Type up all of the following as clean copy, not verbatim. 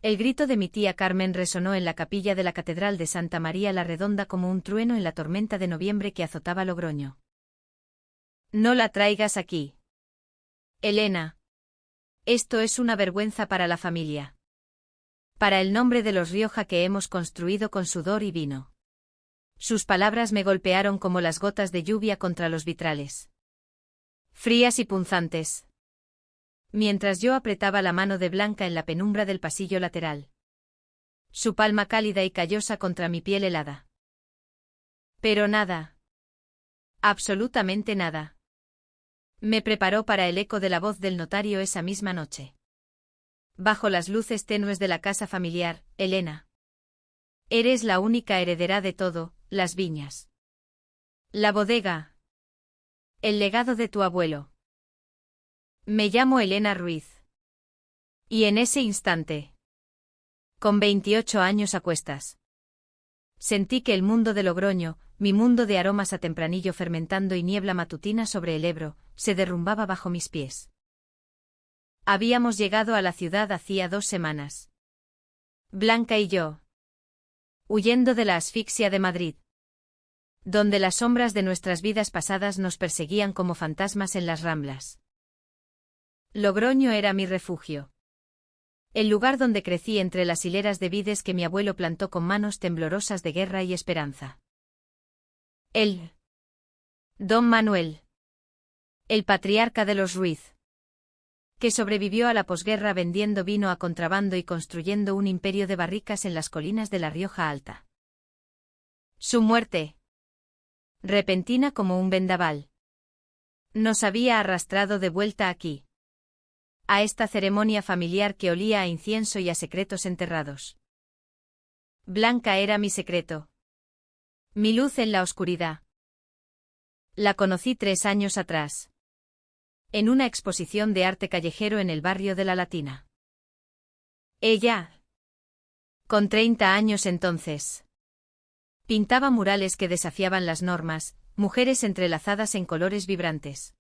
El grito de mi tía Carmen resonó en la capilla de la Catedral de Santa María la Redonda como un trueno en la tormenta de noviembre que azotaba Logroño. No la traigas aquí. Elena. Esto es una vergüenza para la familia. Para el nombre de los Rioja que hemos construido con sudor y vino. Sus palabras me golpearon como las gotas de lluvia contra los vitrales. Frías y punzantes. Mientras yo apretaba la mano de Blanca en la penumbra del pasillo lateral. Su palma cálida y callosa contra mi piel helada. Pero nada. Absolutamente nada. Me preparó para el eco de la voz del notario esa misma noche. Bajo las luces tenues de la casa familiar, Elena. Eres la única heredera de todo, las viñas. La bodega. El legado de tu abuelo. Me llamo Elena Ruiz. Y en ese instante. Con 28 años a cuestas. Sentí que el mundo de Logroño, mi mundo de aromas a tempranillo fermentando y niebla matutina sobre el Ebro, se derrumbaba bajo mis pies. Habíamos llegado a la ciudad hacía 2 semanas. Blanca y yo. Huyendo de la asfixia de Madrid. Donde las sombras de nuestras vidas pasadas nos perseguían como fantasmas en las Ramblas. Logroño era mi refugio. El lugar donde crecí entre las hileras de vides que mi abuelo plantó con manos temblorosas de guerra y esperanza. Él. Don Manuel. El patriarca de los Ruiz. Que sobrevivió a la posguerra vendiendo vino a contrabando y construyendo un imperio de barricas en las colinas de la Rioja Alta. Su muerte. Repentina como un vendaval. Nos había arrastrado de vuelta aquí. A esta ceremonia familiar que olía a incienso y a secretos enterrados. Blanca era mi secreto. Mi luz en la oscuridad. La conocí 3 años atrás. En una exposición de arte callejero en el barrio de La Latina. Ella. Con 30 años entonces. Pintaba murales que desafiaban las normas, mujeres entrelazadas en colores vibrantes.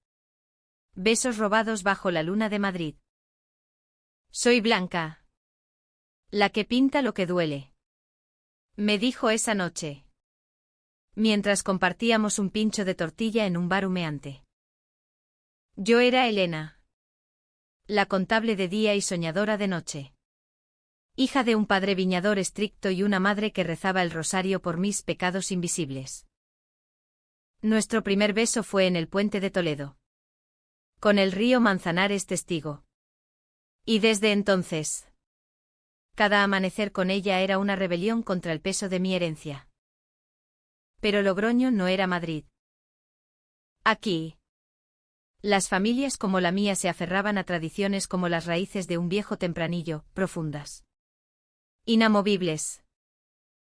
Besos robados bajo la luna de Madrid. Soy Blanca. La que pinta lo que duele. Me dijo esa noche. Mientras compartíamos un pincho de tortilla en un bar humeante. Yo era Elena. La contable de día y soñadora de noche. Hija de un padre viñador estricto y una madre que rezaba el rosario por mis pecados invisibles. Nuestro primer beso fue en el puente de Toledo. Con el río Manzanares testigo. Y desde entonces. Cada amanecer con ella era una rebelión contra el peso de mi herencia. Pero Logroño no era Madrid. Aquí. Las familias como la mía se aferraban a tradiciones como las raíces de un viejo tempranillo, profundas. Inamovibles.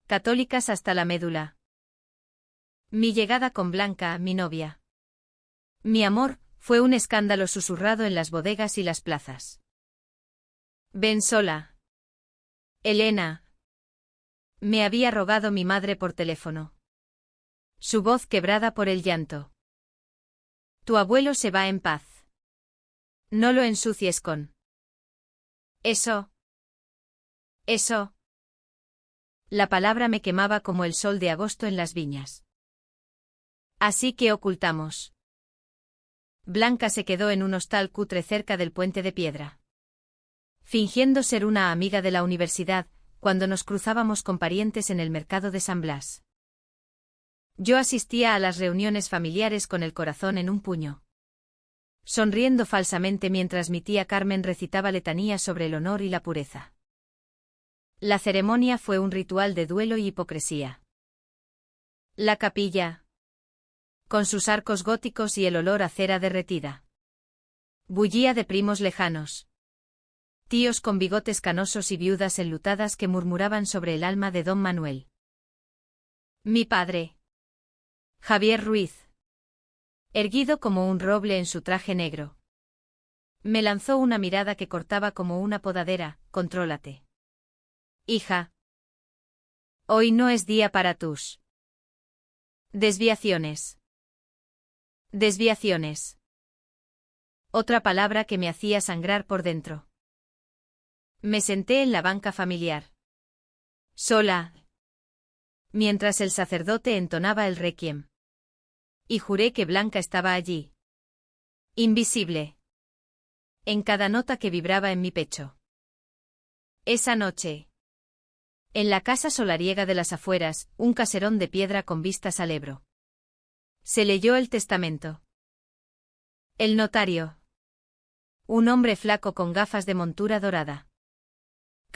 Católicas hasta la médula. Mi llegada con Blanca, mi novia. Mi amor, fue un escándalo susurrado en las bodegas y las plazas. Ven sola. Elena. Me había rogado mi madre por teléfono. Su voz quebrada por el llanto. Tu abuelo se va en paz. No lo ensucies con. Eso. Eso. La palabra me quemaba como el sol de agosto en las viñas. Así que ocultamos. Blanca se quedó en un hostal cutre cerca del puente de piedra. Fingiendo ser una amiga de la universidad, cuando nos cruzábamos con parientes en el mercado de San Blas. Yo asistía a las reuniones familiares con el corazón en un puño. Sonriendo falsamente mientras mi tía Carmen recitaba letanías sobre el honor y la pureza. La ceremonia fue un ritual de duelo y hipocresía. La capilla. Con sus arcos góticos y el olor a cera derretida. Bullía de primos lejanos. Tíos con bigotes canosos y viudas enlutadas que murmuraban sobre el alma de don Manuel. Mi padre. Javier Ruiz. Erguido como un roble en su traje negro. Me lanzó una mirada que cortaba como una podadera, contrólate. Hija. Hoy no es día para tus desviaciones. Desviaciones. Otra palabra que me hacía sangrar por dentro. Me senté en la banca familiar. Sola. Mientras el sacerdote entonaba el requiem. Y juré que Blanca estaba allí. Invisible. En cada nota que vibraba en mi pecho. Esa noche. En la casa solariega de las afueras, un caserón de piedra con vistas al Ebro. Se leyó el testamento. El notario. Un hombre flaco con gafas de montura dorada.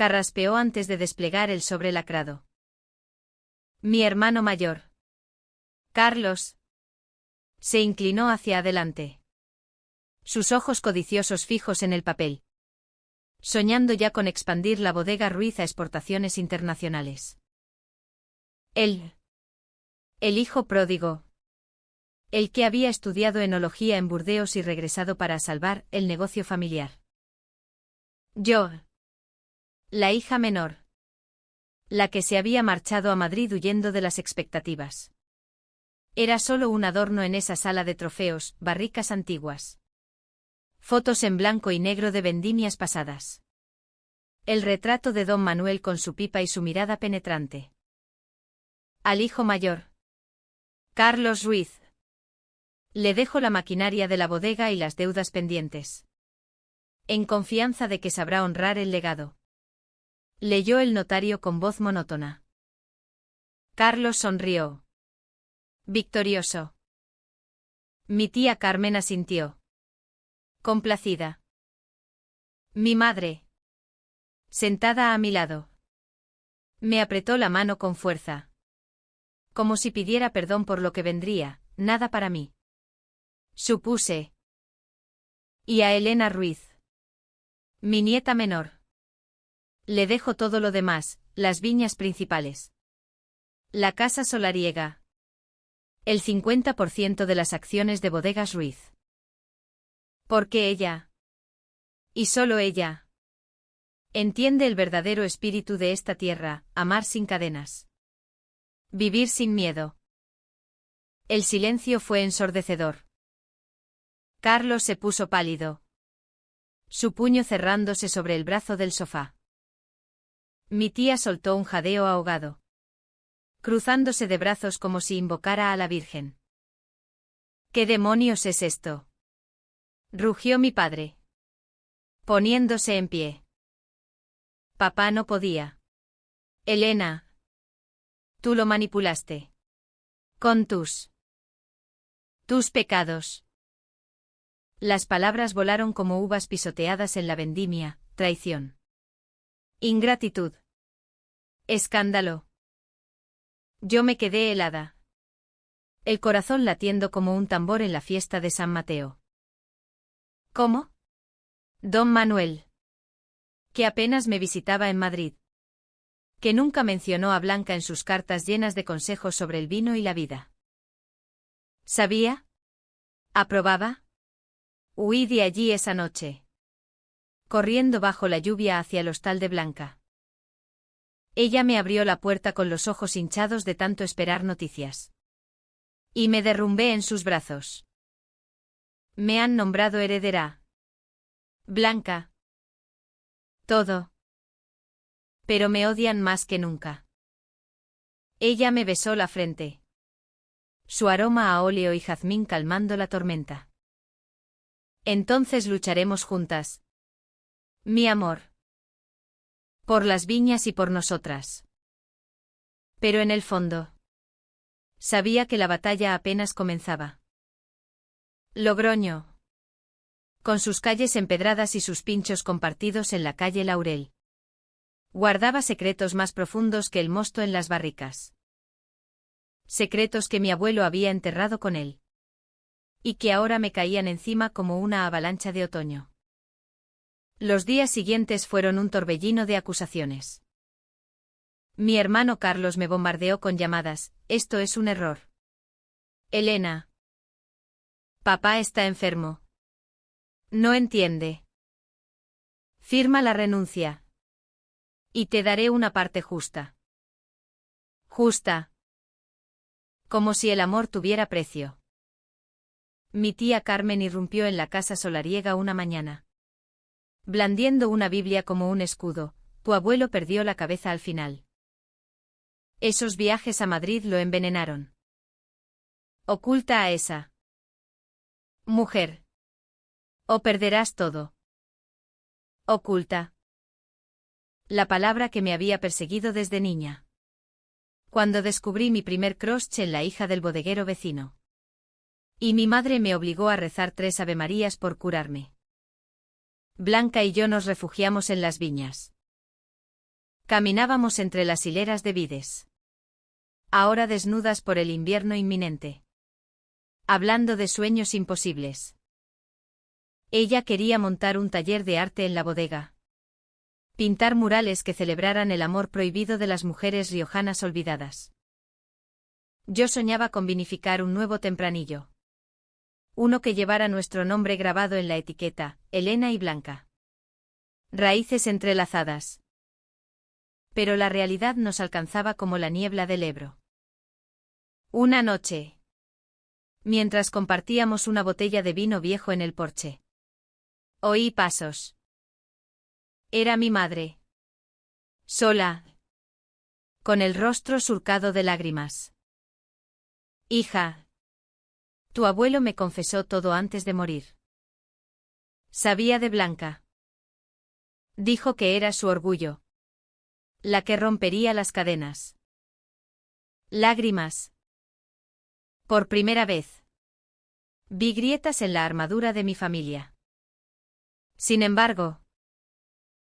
Carraspeó antes de desplegar el sobre lacrado. Mi hermano mayor. Carlos. Se inclinó hacia adelante. Sus ojos codiciosos fijos en el papel. Soñando ya con expandir la bodega Ruiz a exportaciones internacionales. Él. El hijo pródigo. El que había estudiado enología en Burdeos y regresado para salvar el negocio familiar. Yo. La hija menor. La que se había marchado a Madrid huyendo de las expectativas. Era solo un adorno en esa sala de trofeos, barricas antiguas. Fotos en blanco y negro de vendimias pasadas. El retrato de don Manuel con su pipa y su mirada penetrante. Al hijo mayor. Carlos Ruiz. Le dejo la maquinaria de la bodega y las deudas pendientes. En confianza de que sabrá honrar el legado. Leyó el notario con voz monótona. Carlos sonrió. Victorioso. Mi tía Carmen asintió. Complacida. Mi madre. Sentada a mi lado. Me apretó la mano con fuerza. Como si pidiera perdón por lo que vendría, nada para mí. Supuse. Y a Elena Ruiz. Mi nieta menor. Le dejo todo lo demás, las viñas principales. La casa solariega. El 50% de las acciones de Bodegas Ruiz. Porque ella. Y solo ella. Entiende el verdadero espíritu de esta tierra, amar sin cadenas. Vivir sin miedo. El silencio fue ensordecedor. Carlos se puso pálido. Su puño cerrándose sobre el brazo del sofá. Mi tía soltó un jadeo ahogado. Cruzándose de brazos como si invocara a la Virgen. ¿Qué demonios es esto? Rugió mi padre. Poniéndose en pie. Papá no podía. Elena. Tú lo manipulaste. Con tus pecados. Las palabras volaron como uvas pisoteadas en la vendimia, traición. Ingratitud. Escándalo. Yo me quedé helada. El corazón latiendo como un tambor en la fiesta de San Mateo. ¿Cómo? Don Manuel. Que apenas me visitaba en Madrid. Que nunca mencionó a Blanca en sus cartas llenas de consejos sobre el vino y la vida. ¿Sabía? ¿Aprobaba? Huí de allí esa noche. Corriendo bajo la lluvia hacia el hostal de Blanca. Ella me abrió la puerta con los ojos hinchados de tanto esperar noticias. Y me derrumbé en sus brazos. Me han nombrado heredera. Blanca. Todo. Pero me odian más que nunca. Ella me besó la frente. Su aroma a óleo y jazmín calmando la tormenta. Entonces lucharemos juntas. Mi amor. Por las viñas y por nosotras. Pero en el fondo. Sabía que la batalla apenas comenzaba. Logroño. Con sus calles empedradas y sus pinchos compartidos en la calle Laurel. Guardaba secretos más profundos que el mosto en las barricas. Secretos que mi abuelo había enterrado con él. Y que ahora me caían encima como una avalancha de otoño. Los días siguientes fueron un torbellino de acusaciones. Mi hermano Carlos me bombardeó con llamadas, esto es un error. Elena. Papá está enfermo. No entiende. Firma la renuncia. Y te daré una parte justa. Justa. Como si el amor tuviera precio. Mi tía Carmen irrumpió en la casa solariega una mañana. Blandiendo una Biblia como un escudo, tu abuelo perdió la cabeza al final. Esos viajes a Madrid lo envenenaron. Oculta a esa mujer. O perderás todo. Oculta. La palabra que me había perseguido desde niña. Cuando descubrí mi primer crush en la hija del bodeguero vecino. Y mi madre me obligó a rezar 3 avemarías por curarme. Blanca y yo nos refugiamos en las viñas. Caminábamos entre las hileras de vides. Ahora desnudas por el invierno inminente. Hablando de sueños imposibles. Ella quería montar un taller de arte en la bodega. Pintar murales que celebraran el amor prohibido de las mujeres riojanas olvidadas. Yo soñaba con vinificar un nuevo tempranillo. Uno que llevara nuestro nombre grabado en la etiqueta, Elena y Blanca. Raíces entrelazadas. Pero la realidad nos alcanzaba como la niebla del Ebro. Una noche. Mientras compartíamos una botella de vino viejo en el porche. Oí pasos. Era mi madre. Sola. Con el rostro surcado de lágrimas. Hija. Tu abuelo me confesó todo antes de morir. Sabía de Blanca. Dijo que era su orgullo. La que rompería las cadenas. Lágrimas. Por primera vez. Vi grietas en la armadura de mi familia. Sin embargo,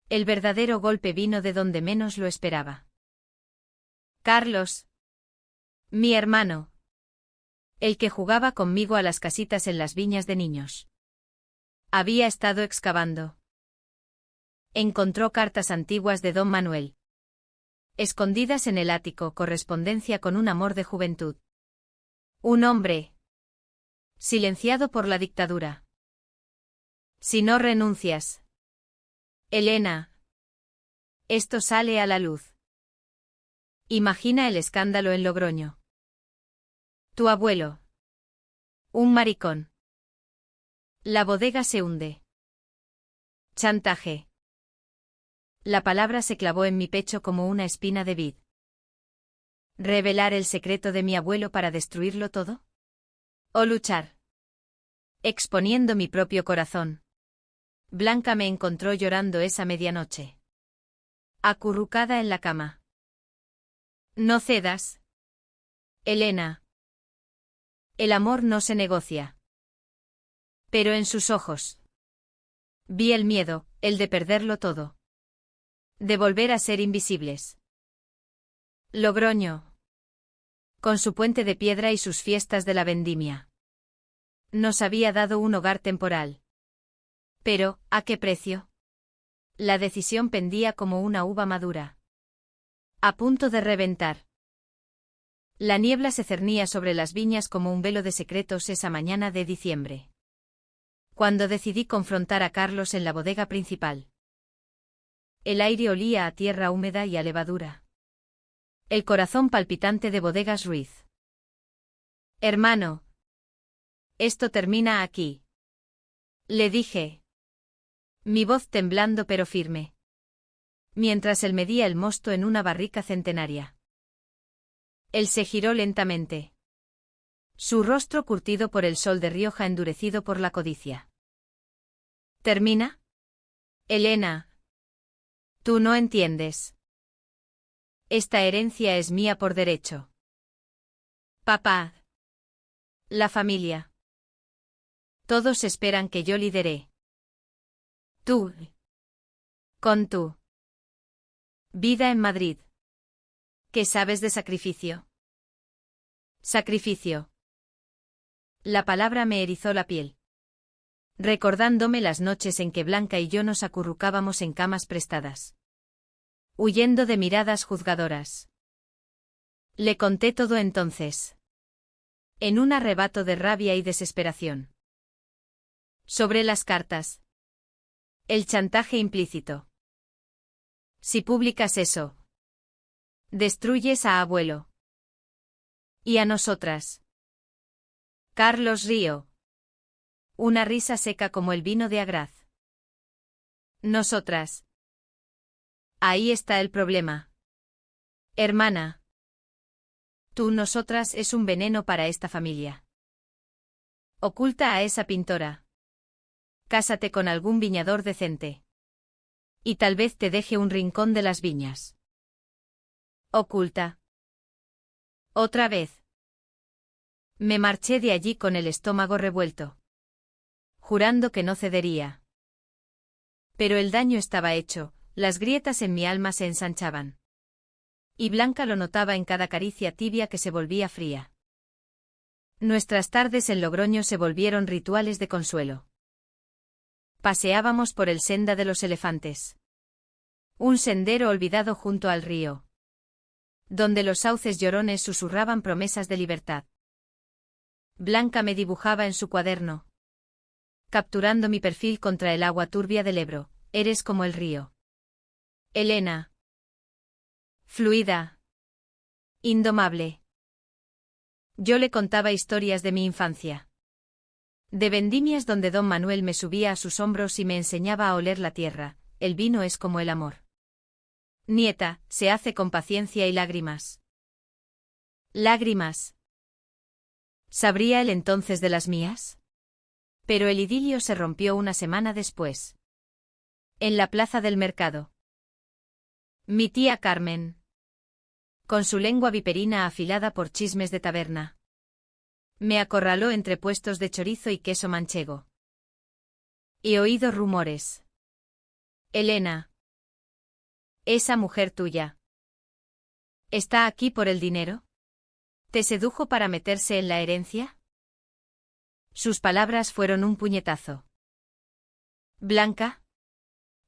el verdadero golpe vino de donde menos lo esperaba. Carlos. Mi hermano. El que jugaba conmigo a las casitas en las viñas de niños. Había estado excavando. Encontró cartas antiguas de don Manuel. Escondidas en el ático, correspondencia con un amor de juventud. Un hombre. Silenciado por la dictadura. Si no renuncias. Elena. Esto sale a la luz. Imagina el escándalo en Logroño. Tu abuelo. Un maricón. La bodega se hunde. Chantaje. La palabra se clavó en mi pecho como una espina de vid. ¿Revelar el secreto de mi abuelo para destruirlo todo? ¿O luchar? Exponiendo mi propio corazón. Blanca me encontró llorando esa medianoche. Acurrucada en la cama. No cedas. Elena. El amor no se negocia. Pero en sus ojos. Vi el miedo, el de perderlo todo. De volver a ser invisibles. Logroño. Con su puente de piedra y sus fiestas de la vendimia. Nos había dado un hogar temporal. Pero, ¿a qué precio? La decisión pendía como una uva madura. A punto de reventar. La niebla se cernía sobre las viñas como un velo de secretos esa mañana de diciembre. Cuando decidí confrontar a Carlos en la bodega principal. El aire olía a tierra húmeda y a levadura. El corazón palpitante de Bodegas Ruiz. Hermano. Esto termina aquí. Le dije. Mi voz temblando pero firme. Mientras él medía el mosto en una barrica centenaria. Él se giró lentamente. Su rostro curtido por el sol de Rioja endurecido por la codicia. ¿Termina? Elena. Tú no entiendes. Esta herencia es mía por derecho. Papá. La familia. Todos esperan que yo lidere. Tú. Con tu vida en Madrid. ¿Qué sabes de sacrificio? Sacrificio. La palabra me erizó la piel. Recordándome las noches en que Blanca y yo nos acurrucábamos en camas prestadas. Huyendo de miradas juzgadoras. Le conté todo entonces. En un arrebato de rabia y desesperación. Sobre las cartas. El chantaje implícito. Si publicas eso. Destruyes a abuelo. Y a nosotras. Carlos rió. Una risa seca como el vino de Agraz. Nosotras. Ahí está el problema. Hermana. Tú nosotras es un veneno para esta familia. Oculta a esa pintora. Cásate con algún viñador decente. Y tal vez te deje un rincón de las viñas. Oculta. Otra vez. Me marché de allí con el estómago revuelto, jurando que no cedería. Pero el daño estaba hecho, las grietas en mi alma se ensanchaban. Y Blanca lo notaba en cada caricia tibia que se volvía fría. Nuestras tardes en Logroño se volvieron rituales de consuelo. Paseábamos por el Senda de los Elefantes. Un sendero olvidado junto al río, donde los sauces llorones susurraban promesas de libertad. Blanca me dibujaba en su cuaderno, capturando mi perfil contra el agua turbia del Ebro. Eres como el río. Elena. Fluida. Indomable. Yo le contaba historias de mi infancia. De vendimias donde don Manuel me subía a sus hombros y me enseñaba a oler la tierra. El vino es como el amor. Nieta, se hace con paciencia y lágrimas. Lágrimas. ¿Sabría él entonces de las mías? Pero el idilio se rompió una semana después. En la plaza del mercado. Mi tía Carmen, con su lengua viperina afilada por chismes de taberna, me acorraló entre puestos de chorizo y queso manchego. He oído rumores. Elena. Esa mujer tuya. ¿Está aquí por el dinero? ¿Te sedujo para meterse en la herencia? Sus palabras fueron un puñetazo. Blanca.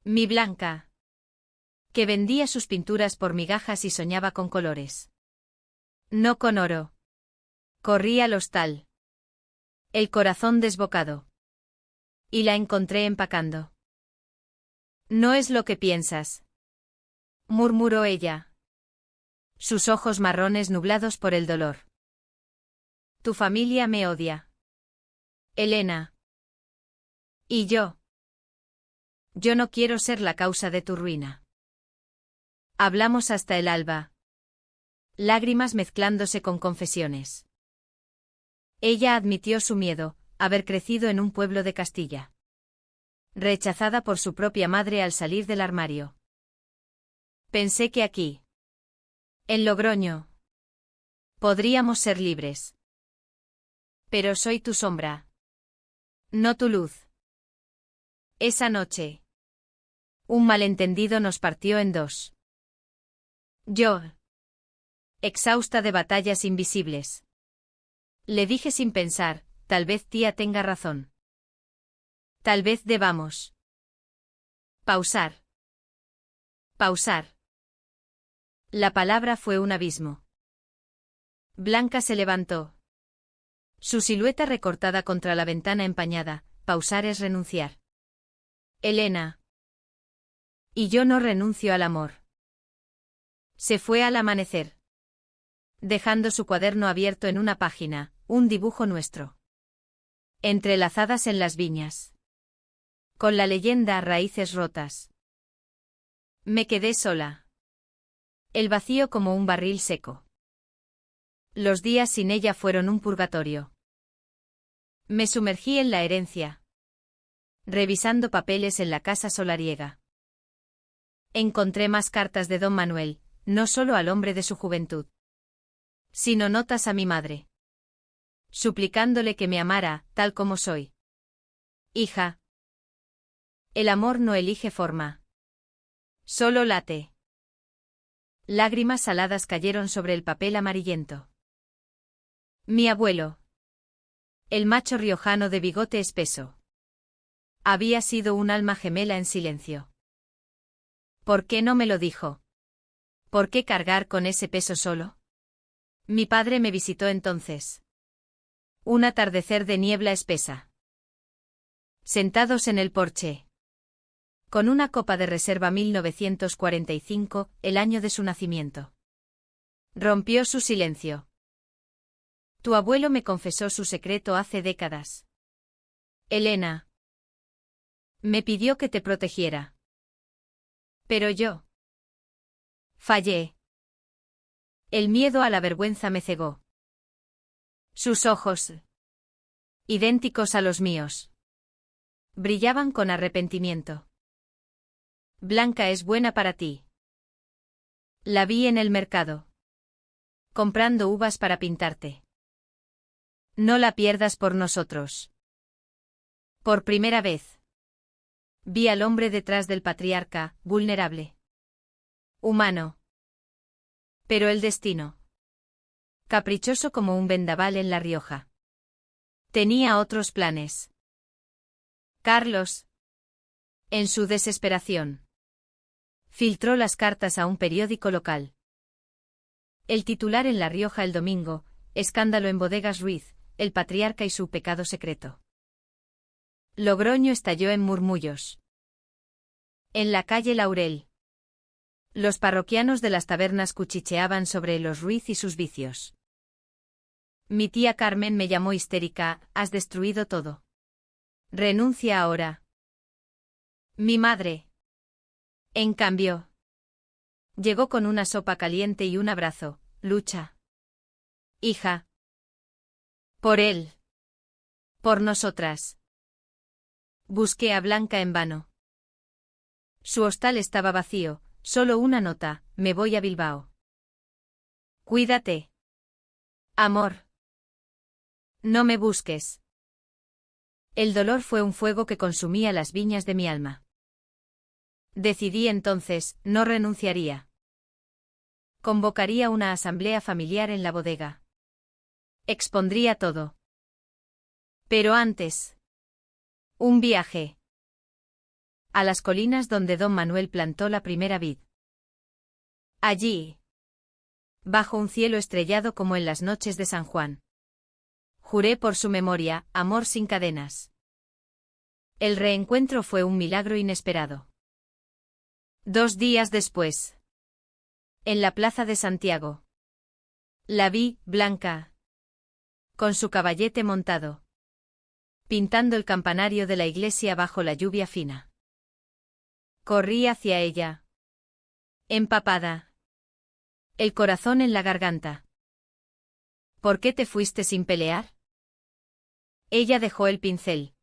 Mi Blanca. Que vendía sus pinturas por migajas y soñaba con colores. No con oro. Corrí al hostal. El corazón desbocado. Y la encontré empacando. No es lo que piensas, murmuró ella. Sus ojos marrones nublados por el dolor. Tu familia me odia. Elena. ¿Y yo? Yo no quiero ser la causa de tu ruina. Hablamos hasta el alba. Lágrimas mezclándose con confesiones. Ella admitió su miedo, haber crecido en un pueblo de Castilla. Rechazada por su propia madre al salir del armario. Pensé que aquí, en Logroño, podríamos ser libres. Pero soy tu sombra. No tu luz. Esa noche, un malentendido nos partió en dos. Yo, exhausta de batallas invisibles, le dije sin pensar, tal vez tía tenga razón. Tal vez debamos pausar. Pausar. La palabra fue un abismo. Blanca se levantó. Su silueta recortada contra la ventana empañada. Pausar es renunciar. Elena. Y yo no renuncio al amor. Se fue al amanecer, dejando su cuaderno abierto en una página, un dibujo nuestro. Entrelazadas en las viñas. Con la leyenda Raíces rotas. Me quedé sola. El vacío como un barril seco. Los días sin ella fueron un purgatorio. Me sumergí en la herencia, revisando papeles en la casa solariega. Encontré más cartas de don Manuel, no solo al hombre de su juventud, sino notas a mi madre, suplicándole que me amara, tal como soy. Hija. El amor no elige forma. Solo late. Lágrimas saladas cayeron sobre el papel amarillento. Mi abuelo, el macho riojano de bigote espeso, había sido un alma gemela en silencio. ¿Por qué no me lo dijo? ¿Por qué cargar con ese peso solo? Mi padre me visitó entonces. Un atardecer de niebla espesa. Sentados en el porche, con una copa de reserva 1945, el año de su nacimiento. Rompió su silencio. Tu abuelo me confesó su secreto hace décadas. Elena. Me pidió que te protegiera. Pero yo fallé. El miedo a la vergüenza me cegó. Sus ojos, idénticos a los míos, brillaban con arrepentimiento. Blanca es buena para ti. La vi en el mercado, comprando uvas para pintarte. No la pierdas por nosotros. Por primera vez, vi al hombre detrás del patriarca, vulnerable. Humano. Pero el destino, caprichoso como un vendaval en La Rioja, tenía otros planes. Carlos, en su desesperación, filtró las cartas a un periódico local. El titular en La Rioja el domingo: escándalo en Bodegas Ruiz, el patriarca y su pecado secreto. Logroño estalló en murmullos. En la calle Laurel, los parroquianos de las tabernas cuchicheaban sobre los Ruiz y sus vicios. Mi tía Carmen me llamó histérica: has destruido todo. Renuncia ahora. Mi madre, en cambio, llegó con una sopa caliente y un abrazo: lucha, hija. Por él. Por nosotras. Busqué a Blanca en vano. Su hostal estaba vacío, solo una nota: me voy a Bilbao. Cuídate. Amor. No me busques. El dolor fue un fuego que consumía las viñas de mi alma. Decidí entonces: no renunciaría. Convocaría una asamblea familiar en la bodega. Expondría todo. Pero antes, un viaje a las colinas donde don Manuel plantó la primera vid. Allí, bajo un cielo estrellado como en las noches de San Juan, juré por su memoria: amor sin cadenas. El reencuentro fue un milagro inesperado. 2 días después, en la plaza de Santiago, la vi, Blanca, con su caballete montado, pintando el campanario de la iglesia bajo la lluvia fina. Corrí hacia ella, empapada, el corazón en la garganta. ¿Por qué te fuiste sin pelear? Ella dejó el pincel,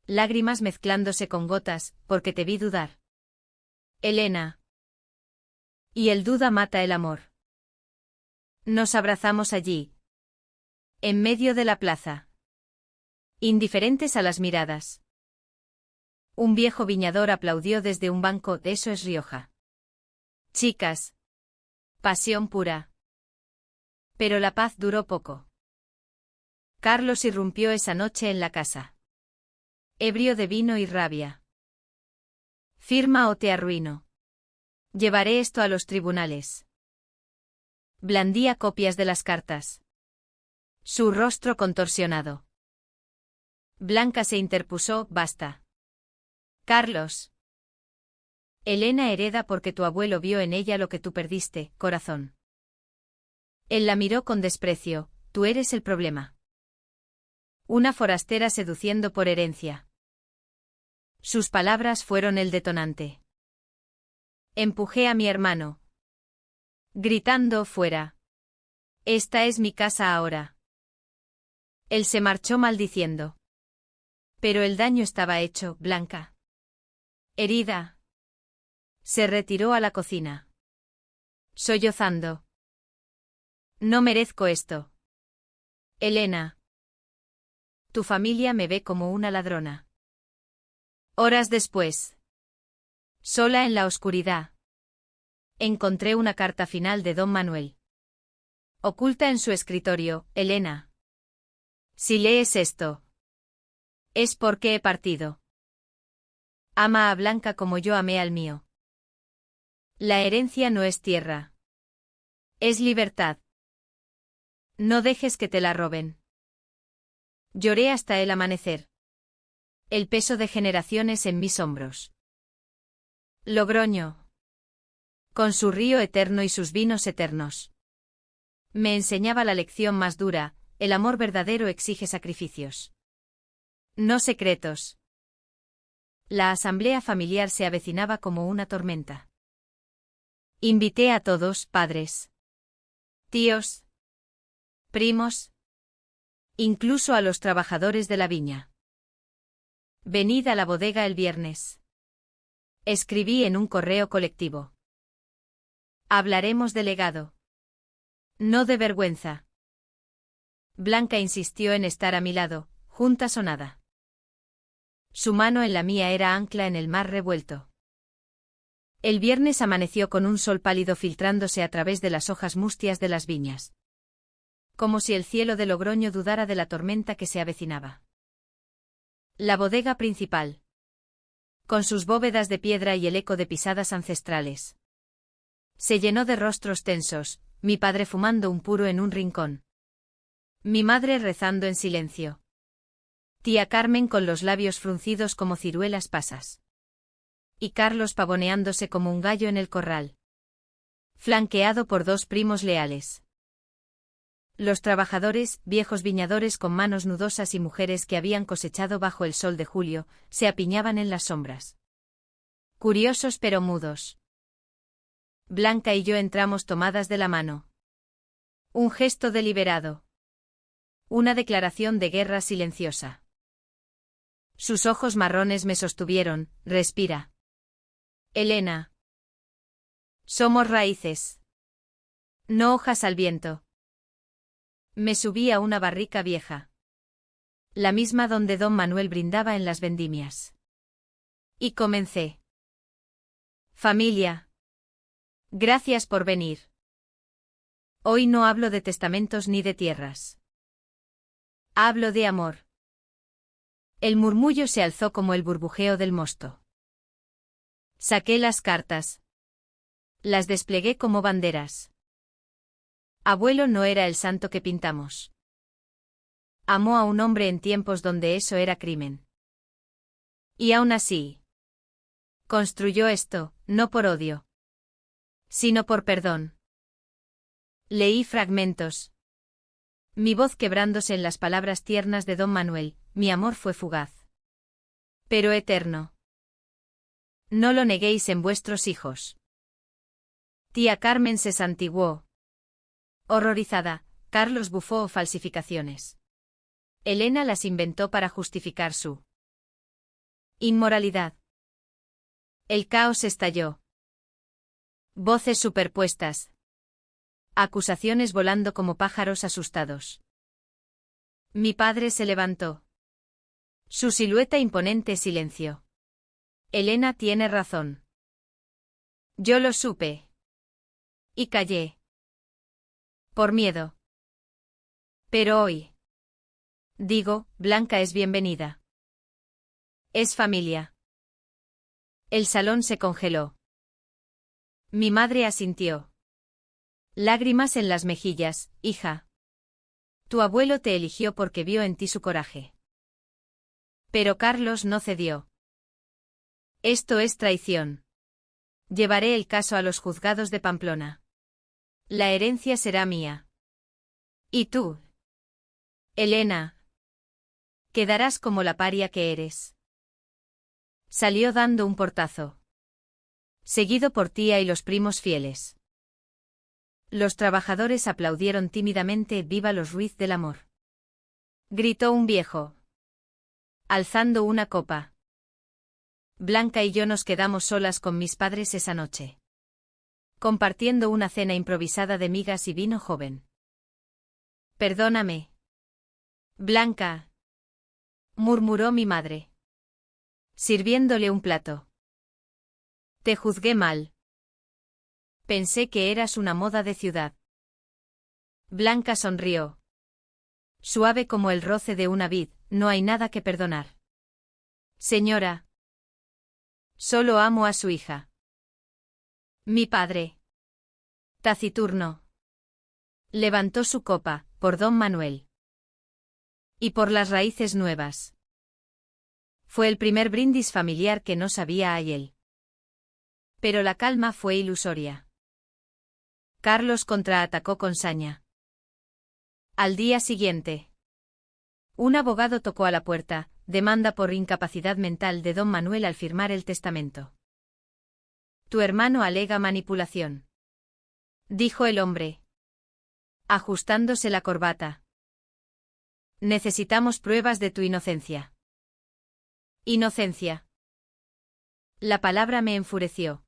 lágrimas mezclándose con gotas: porque te vi dudar. Elena. Y el duda mata el amor. Nos abrazamos allí, en medio de la plaza, indiferentes a las miradas. Un viejo viñador aplaudió desde un banco: eso es Rioja. Chicas. Pasión pura. Pero la paz duró poco. Carlos irrumpió esa noche en la casa, ebrio de vino y rabia. Firma o te arruino. Llevaré esto a los tribunales. Blandía copias de las cartas. Su rostro contorsionado. Blanca se interpuso: basta. Carlos. Elena hereda porque tu abuelo vio en ella lo que tú perdiste, corazón. Él la miró con desprecio: tú eres el problema. Una forastera seduciendo por herencia. Sus palabras fueron el detonante. Empujé a mi hermano, gritando: fuera. Esta es mi casa ahora. Él se marchó maldiciendo. Pero el daño estaba hecho. Blanca, herida, se retiró a la cocina, sollozando: no merezco esto. Elena. Tu familia me ve como una ladrona. Horas después, sola en la oscuridad, encontré una carta final de don Manuel. Oculta en su escritorio: Elena. Si lees esto, es porque he partido. Ama a Blanca como yo amé al mío. La herencia no es tierra. Es libertad. No dejes que te la roben. Lloré hasta el amanecer. El peso de generaciones en mis hombros. Logroño, con su río eterno y sus vinos eternos, me enseñaba la lección más dura: el amor verdadero exige sacrificios. No secretos. La asamblea familiar se avecinaba como una tormenta. Invité a todos, padres, tíos, primos, incluso a los trabajadores de la viña. Venid a la bodega el viernes. Escribí en un correo colectivo. Hablaremos de legado. No de vergüenza. Blanca insistió en estar a mi lado, juntas o nada. Su mano en la mía era ancla en el mar revuelto. El viernes amaneció con un sol pálido filtrándose a través de las hojas mustias de las viñas. Como si el cielo de Logroño dudara de la tormenta que se avecinaba. La bodega principal. Con sus bóvedas de piedra y el eco de pisadas ancestrales. Se llenó de rostros tensos, mi padre fumando un puro en un rincón. Mi madre rezando en silencio. Tía Carmen con los labios fruncidos como ciruelas pasas. Y Carlos pavoneándose como un gallo en el corral. Flanqueado por dos primos leales. Los trabajadores, viejos viñadores con manos nudosas y mujeres que habían cosechado bajo el sol de julio, se apiñaban en las sombras. Curiosos pero mudos. Blanca y yo entramos tomadas de la mano. Un gesto deliberado. Una declaración de guerra silenciosa. Sus ojos marrones me sostuvieron, respira. Elena. Somos raíces. No hojas al viento. Me subí a una barrica vieja. La misma donde don Manuel brindaba en las vendimias. Y comencé. Familia. Gracias por venir. Hoy no hablo de testamentos ni de tierras. Hablo de amor. El murmullo se alzó como el burbujeo del mosto. Saqué las cartas. Las desplegué como banderas. Abuelo no era el santo que pintamos. Amó a un hombre en tiempos donde eso era crimen. Y aún así. Construyó esto, no por odio. Sino por perdón. Leí fragmentos. Mi voz quebrándose en las palabras tiernas de don Manuel, mi amor fue fugaz. Pero eterno. No lo neguéis en vuestros hijos. Tía Carmen se santiguó. Horrorizada, Carlos bufó falsificaciones. Elena las inventó para justificar su inmoralidad. El caos estalló. Voces superpuestas. Acusaciones volando como pájaros asustados. Mi padre se levantó. Su silueta imponente silenció. Elena tiene razón. Yo lo supe. Y callé. Por miedo. Pero hoy. Digo, Blanca es bienvenida. Es familia. El salón se congeló. Mi madre asintió. Lágrimas en las mejillas, hija. Tu abuelo te eligió porque vio en ti su coraje. Pero Carlos no cedió. Esto es traición. Llevaré el caso a los juzgados de Pamplona. La herencia será mía. ¿Y tú? Elena. Quedarás como la paria que eres. Salió dando un portazo. Seguido por tía y los primos fieles. Los trabajadores aplaudieron tímidamente «Viva los Ruiz del amor». Gritó un viejo. Alzando una copa. Blanca y yo nos quedamos solas con mis padres esa noche. Compartiendo una cena improvisada de migas y vino joven. Perdóname. Blanca. Murmuró mi madre. Sirviéndole un plato. Te juzgué mal. Pensé que eras una moda de ciudad. Blanca sonrió. Suave como el roce de una vid, no hay nada que perdonar. Señora. Solo amo a su hija. Mi padre. Taciturno. Levantó su copa, por don Manuel. Y por las raíces nuevas. Fue el primer brindis familiar que no sabía a él. Pero la calma fue ilusoria. Carlos contraatacó con saña. Al día siguiente. Un abogado tocó a la puerta, demanda por incapacidad mental de don Manuel al firmar el testamento. Tu hermano alega manipulación, dijo el hombre, ajustándose la corbata. Necesitamos pruebas de tu inocencia. Inocencia. La palabra me enfureció.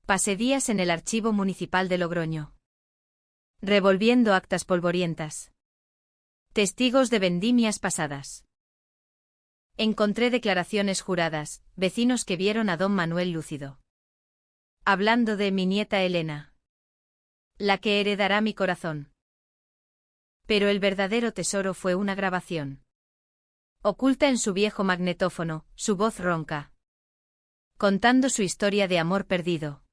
Pasé días en el archivo municipal de Logroño, revolviendo actas polvorientas, testigos de vendimias pasadas. Encontré declaraciones juradas, vecinos que vieron a don Manuel lúcido, hablando de mi nieta Elena, la que heredará mi corazón. Pero el verdadero tesoro fue una grabación, oculta en su viejo magnetófono, su voz ronca, contando su historia de amor perdido,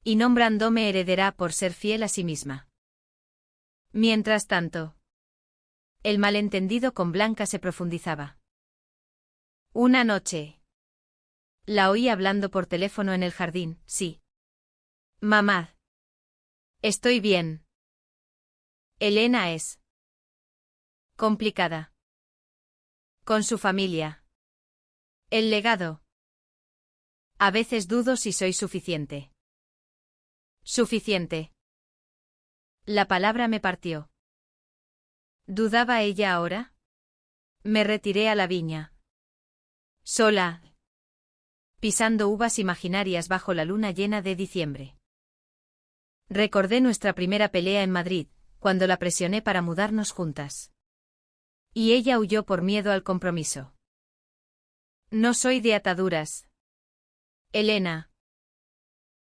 y nombrándome heredera por ser fiel a sí misma. Mientras tanto, el malentendido con Blanca se profundizaba. Una noche, la oí hablando por teléfono en el jardín. Sí. Mamá. Estoy bien. Elena es complicada. Con su familia. El legado. A veces dudo si soy suficiente. Suficiente. La palabra me partió. ¿Dudaba ella ahora? Me retiré a la viña. Sola. Pisando uvas imaginarias bajo la luna llena de diciembre. Recordé nuestra primera pelea en Madrid, cuando la presioné para mudarnos juntas. Y ella huyó por miedo al compromiso. No soy de ataduras. Elena.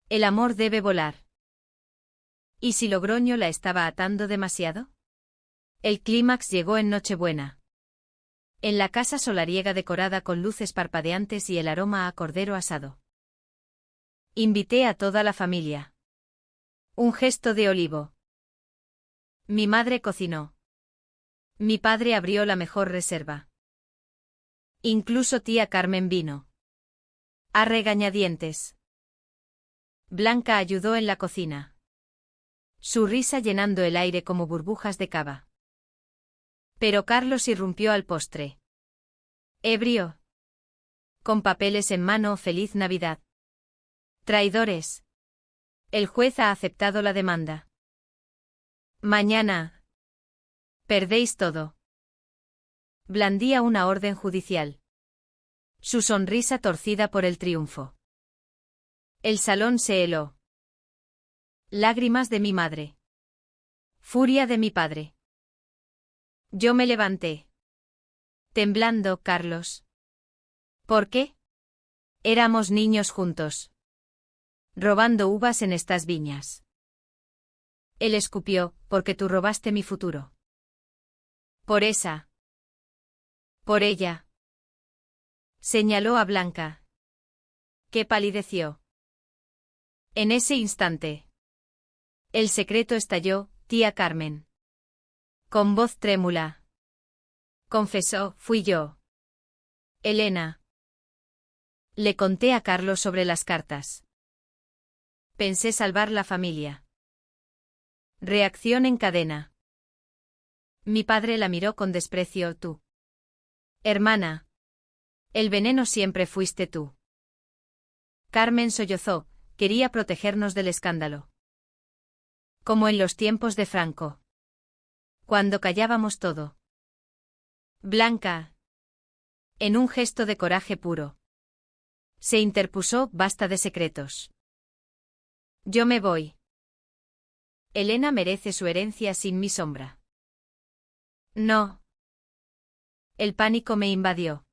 El amor debe volar. ¿Y si Logroño la estaba atando demasiado? El clímax llegó en Nochebuena. En la casa solariega decorada con luces parpadeantes y el aroma a cordero asado. Invité a toda la familia. Un gesto de olivo. Mi madre cocinó. Mi padre abrió la mejor reserva. Incluso tía Carmen vino. A regañadientes. Blanca ayudó en la cocina, su risa llenando el aire como burbujas de cava. Pero Carlos irrumpió al postre. Ebrio. Con papeles en mano, feliz Navidad. Traidores. El juez ha aceptado la demanda. Mañana. Perdéis todo. Blandía una orden judicial. Su sonrisa torcida por el triunfo. El salón se heló. Lágrimas de mi madre. Furia de mi padre. Yo me levanté. Temblando, Carlos. ¿Por qué? Éramos niños juntos. Robando uvas en estas viñas. Él escupió, porque tú robaste mi futuro. Por esa. Por ella. Señaló a Blanca, que palideció. En ese instante. El secreto estalló, tía Carmen. Con voz trémula. Confesó, fui yo. Elena. Le conté a Carlos sobre las cartas. Pensé salvar la familia. Reacción en cadena. Mi padre la miró con desprecio. Tú. Hermana. El veneno siempre fuiste tú. Carmen sollozó, quería protegernos del escándalo. Como en los tiempos de Franco. Cuando callábamos todo. Blanca. En un gesto de coraje puro. Se interpuso, basta de secretos. Yo me voy. Elena merece su herencia sin mi sombra. No. El pánico me invadió.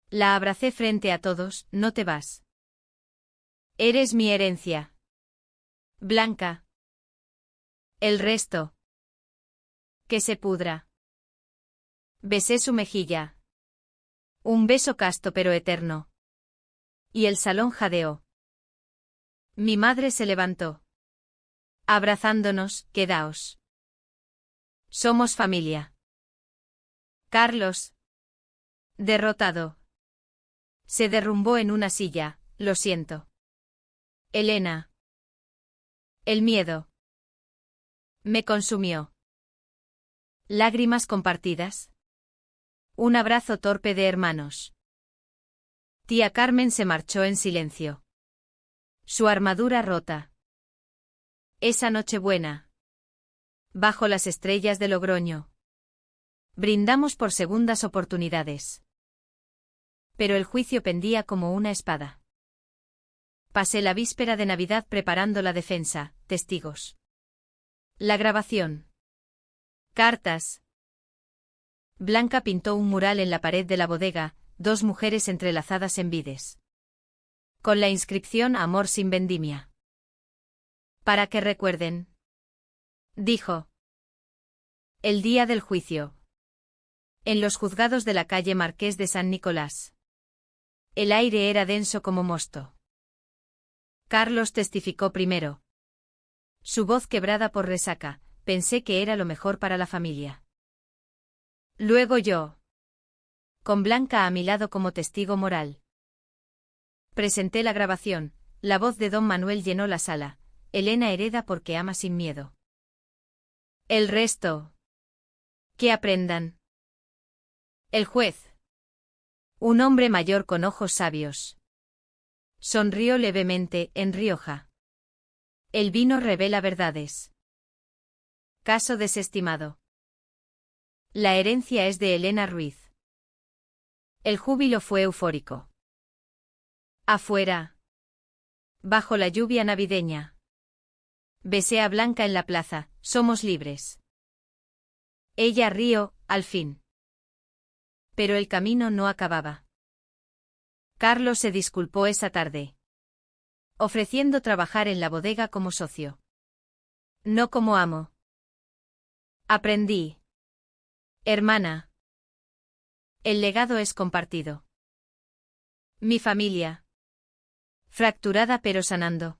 La abracé frente a todos, no te vas. Eres mi herencia. Blanca. El resto. Que se pudra. Besé su mejilla. Un beso casto pero eterno. Y el salón jadeó. Mi madre se levantó. Abrazándonos, quedaos. Somos familia. Carlos. Derrotado. Se derrumbó en una silla, lo siento. Elena. El miedo. Me consumió. Lágrimas compartidas. Un abrazo torpe de hermanos. Tía Carmen se marchó en silencio. Su armadura rota. Esa Nochebuena. Bajo las estrellas de Logroño. Brindamos por segundas oportunidades. Pero el juicio pendía como una espada. Pasé la víspera de Navidad preparando la defensa, testigos. La grabación. Cartas. Blanca pintó un mural en la pared de la bodega, dos mujeres entrelazadas en vides. Con la inscripción Amor sin vendimia. Para que recuerden. Dijo. El día del juicio. En los juzgados de la calle Marqués de San Nicolás. El aire era denso como mosto. Carlos testificó primero. Su voz quebrada por resaca, pensé que era lo mejor para la familia. Luego yo. Con Blanca a mi lado como testigo moral. Presenté la grabación, la voz de don Manuel llenó la sala. Elena hereda porque ama sin miedo. El resto. Que aprendan. El juez. Un hombre mayor con ojos sabios. Sonrió levemente, en Rioja. El vino revela verdades. Caso desestimado. La herencia es de Elena Ruiz. El júbilo fue eufórico. Afuera. Bajo la lluvia navideña. Besé a Blanca en la plaza, somos libres. Ella rió, al fin. Pero el camino no acababa. Carlos se disculpó esa tarde. Ofreciendo trabajar en la bodega como socio. No como amo. Aprendí. Hermana. El legado es compartido. Mi familia. Fracturada pero sanando.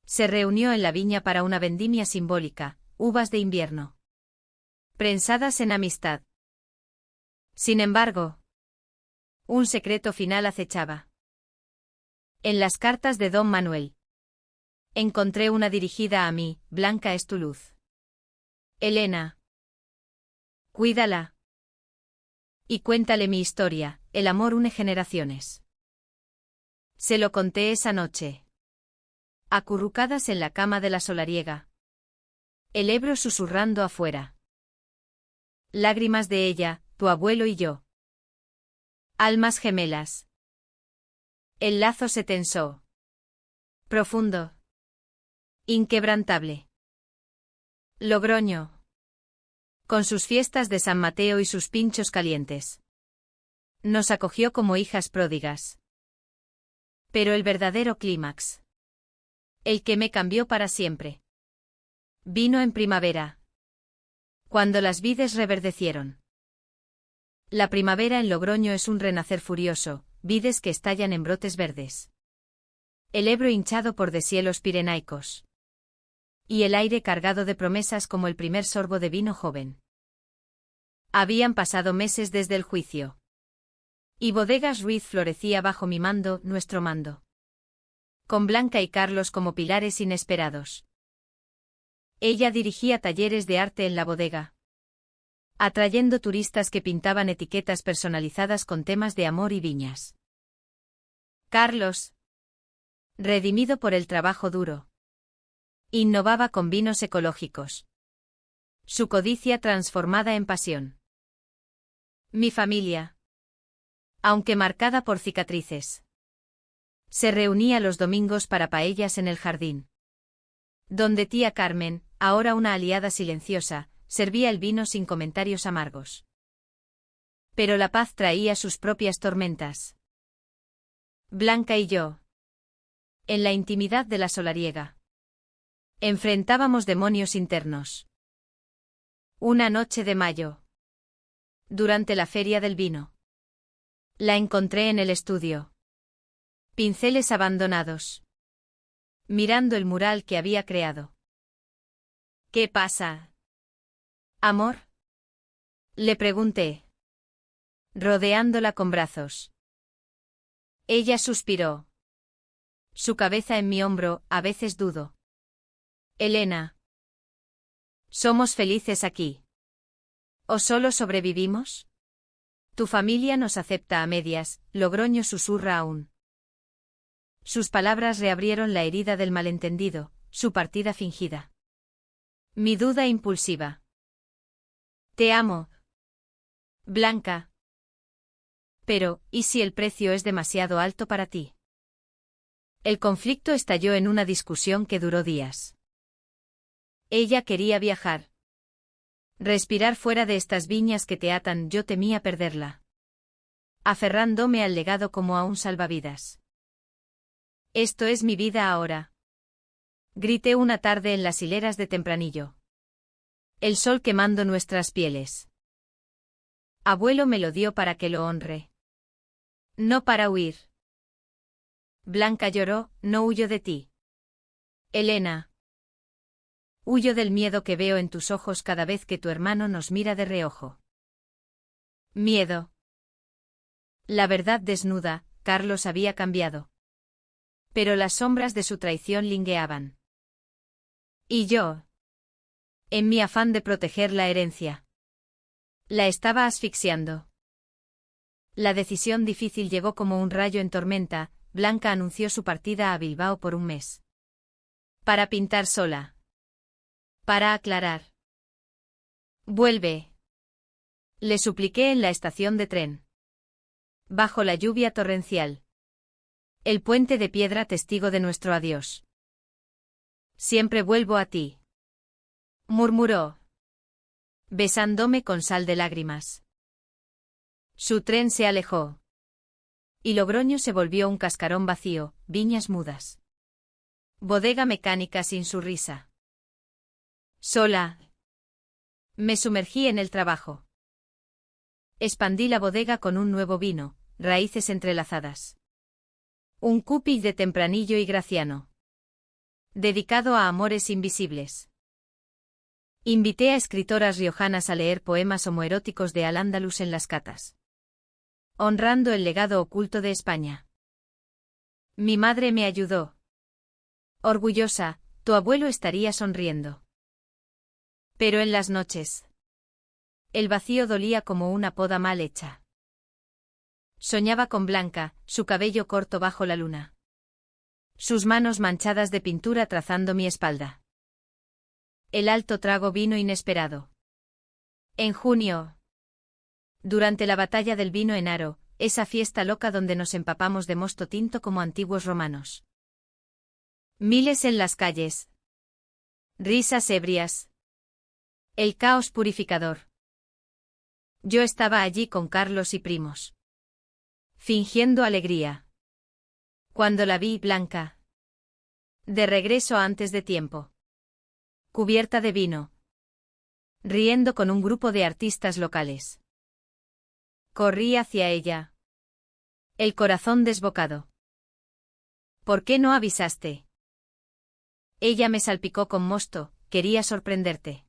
Se reunió en la viña para una vendimia simbólica, uvas de invierno. Prensadas en amistad. Sin embargo, un secreto final acechaba. En las cartas de don Manuel. Encontré una dirigida a mí, Blanca es tu luz. Elena. Cuídala. Y cuéntale mi historia, el amor une generaciones. Se lo conté esa noche. Acurrucadas en la cama de la solariega. El Ebro susurrando afuera. Lágrimas de ella, tu abuelo y yo. Almas gemelas. El lazo se tensó. Profundo. Inquebrantable. Logroño. Con sus fiestas de San Mateo y sus pinchos calientes. Nos acogió como hijas pródigas. Pero el verdadero clímax. El que me cambió para siempre. Vino en primavera. Cuando las vides reverdecieron. La primavera en Logroño es un renacer furioso, vides que estallan en brotes verdes. El Ebro hinchado por deshielos pirenaicos. Y el aire cargado de promesas como el primer sorbo de vino joven. Habían pasado meses desde el juicio. Y Bodegas Ruiz florecía bajo mi mando, nuestro mando. Con Blanca y Carlos como pilares inesperados. Ella dirigía talleres de arte en la bodega. Atrayendo turistas que pintaban etiquetas personalizadas con temas de amor y viñas. Carlos. Redimido por el trabajo duro. Innovaba con vinos ecológicos. Su codicia transformada en pasión. Mi familia. Aunque marcada por cicatrices. Se reunía los domingos para paellas en el jardín. Donde tía Carmen, ahora una aliada silenciosa, servía el vino sin comentarios amargos. Pero la paz traía sus propias tormentas. Blanca y yo. En la intimidad de la solariega. Enfrentábamos demonios internos. Una noche de mayo. Durante la feria del vino. La encontré en el estudio. Pinceles abandonados. Mirando el mural que había creado. ¿Qué pasa? ¿Amor? Le pregunté. Rodeándola con brazos. Ella suspiró. Su cabeza en mi hombro, a veces dudo. Elena. ¿Somos felices aquí? ¿O solo sobrevivimos? Tu familia nos acepta a medias, Logroño susurra aún. Sus palabras reabrieron la herida del malentendido, su partida fingida. Mi duda impulsiva. Te amo, Blanca. Pero, ¿y si el precio es demasiado alto para ti? El conflicto estalló en una discusión que duró días. Ella quería viajar. Respirar fuera de estas viñas que te atan, yo temía perderla. Aferrándome al legado como a un salvavidas. Esto es mi vida ahora. Grité una tarde en las hileras de Tempranillo. El sol quemando nuestras pieles. Abuelo me lo dio para que lo honre. No para huir. Blanca lloró, no huyo de ti. Elena. Huyo del miedo que veo en tus ojos cada vez que tu hermano nos mira de reojo. Miedo. La verdad desnuda, Carlos había cambiado. Pero las sombras de su traición lingueaban. Y yo. En mi afán de proteger la herencia. La estaba asfixiando. La decisión difícil llegó como un rayo en tormenta. Blanca anunció su partida a Bilbao por un mes. Para pintar sola. Para aclarar. Vuelve. Le supliqué en la estación de tren. Bajo la lluvia torrencial. El puente de piedra testigo de nuestro adiós. Siempre vuelvo a ti. Murmuró. Besándome con sal de lágrimas. Su tren se alejó. Y Logroño se volvió un cascarón vacío, viñas mudas. Bodega mecánica sin su risa. Sola. Me sumergí en el trabajo. Expandí la bodega con un nuevo vino, raíces entrelazadas. Un cupid de Tempranillo y Graciano. Dedicado a amores invisibles. Invité a escritoras riojanas a leer poemas homoeróticos de Al-Ándalus en las catas. Honrando el legado oculto de España. Mi madre me ayudó. Orgullosa, tu abuelo estaría sonriendo. Pero en las noches. El vacío dolía como una poda mal hecha. Soñaba con Blanca, su cabello corto bajo la luna. Sus manos manchadas de pintura trazando mi espalda. El alto trago vino inesperado. En junio. Durante la batalla del vino en Haro, esa fiesta loca donde nos empapamos de mosto tinto como antiguos romanos. Miles en las calles. Risas ebrias. El caos purificador. Yo estaba allí con Carlos y primos. Fingiendo alegría. Cuando la vi, Blanca. De regreso antes de tiempo. Cubierta de vino. Riendo con un grupo de artistas locales. Corrí hacia ella. El corazón desbocado. ¿Por qué no avisaste? Ella me salpicó con mosto, quería sorprenderte.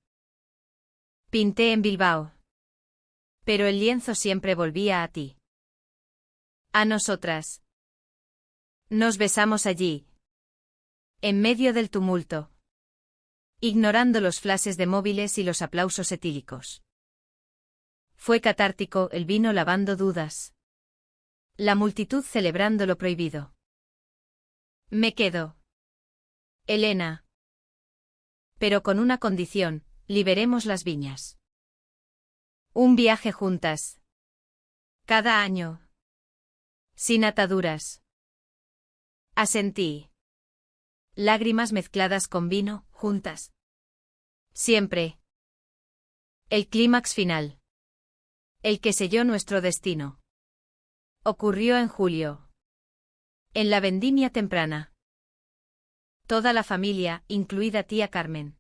Pinté en Bilbao. Pero el lienzo siempre volvía a ti. A nosotras. Nos besamos allí. En medio del tumulto. Ignorando los flashes de móviles y los aplausos etílicos. Fue catártico el vino lavando dudas. La multitud celebrando lo prohibido. Me quedo. Elena. Pero con una condición, liberemos las viñas. Un viaje juntas. Cada año. Sin ataduras. Asentí. Lágrimas mezcladas con vino, juntas. Siempre. El clímax final. El que selló nuestro destino. Ocurrió en julio. En la vendimia temprana. Toda la familia, incluida tía Carmen.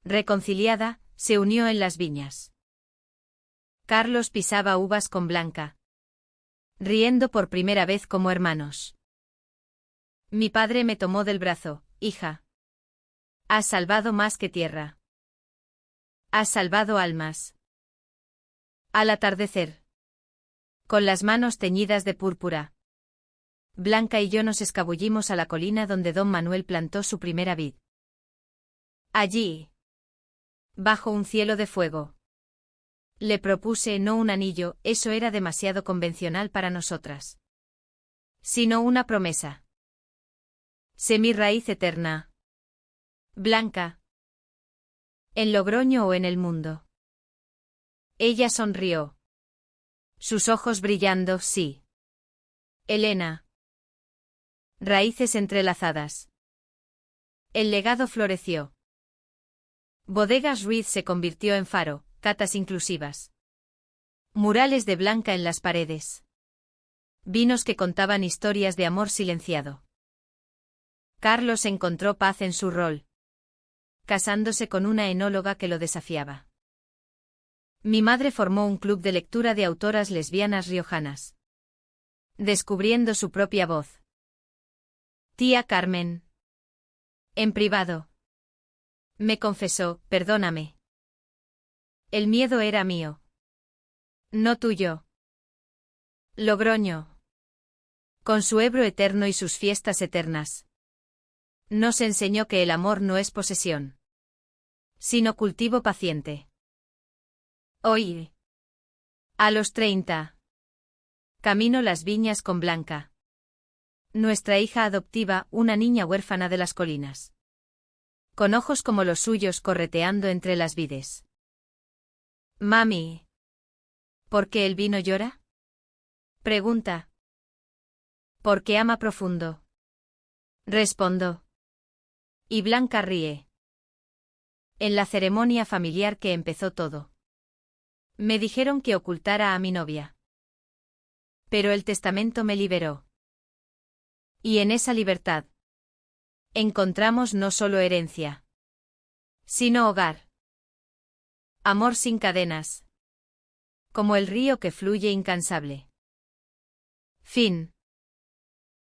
Reconciliada, se unió en las viñas. Carlos pisaba uvas con Blanca. Riendo por primera vez como hermanos. Mi padre me tomó del brazo, hija. Has salvado más que tierra. Has salvado almas. Al atardecer. Con las manos teñidas de púrpura. Blanca y yo nos escabullimos a la colina donde don Manuel plantó su primera vid. Allí. Bajo un cielo de fuego. Le propuse no un anillo, eso era demasiado convencional para nosotras. Sino una promesa. Sé mi raíz eterna. Blanca. ¿En Logroño o en el mundo? Ella sonrió. Sus ojos brillando, sí. Elena. Raíces entrelazadas. El legado floreció. Bodegas Ruiz se convirtió en faro, catas inclusivas. Murales de Blanca en las paredes. Vinos que contaban historias de amor silenciado. Carlos encontró paz en su rol, casándose con una enóloga que lo desafiaba. Mi madre formó un club de lectura de autoras lesbianas riojanas. Descubriendo su propia voz. Tía Carmen. En privado. Me confesó, perdóname. El miedo era mío. No tuyo. Logroño. Con su Ebro eterno y sus fiestas eternas. Nos enseñó que el amor no es posesión, sino cultivo paciente. Hoy. A los 30. Camino las viñas con Blanca. Nuestra hija adoptiva, una niña huérfana de las colinas. Con ojos como los suyos correteando entre las vides. Mami. ¿Por qué el vino llora? Pregunta. Porque ama profundo. Respondo. Y Blanca ríe. En la ceremonia familiar que empezó todo. Me dijeron que ocultara a mi novia. Pero el testamento me liberó. Y en esa libertad encontramos no solo herencia, sino hogar. Amor sin cadenas. Como el río que fluye incansable. Fin.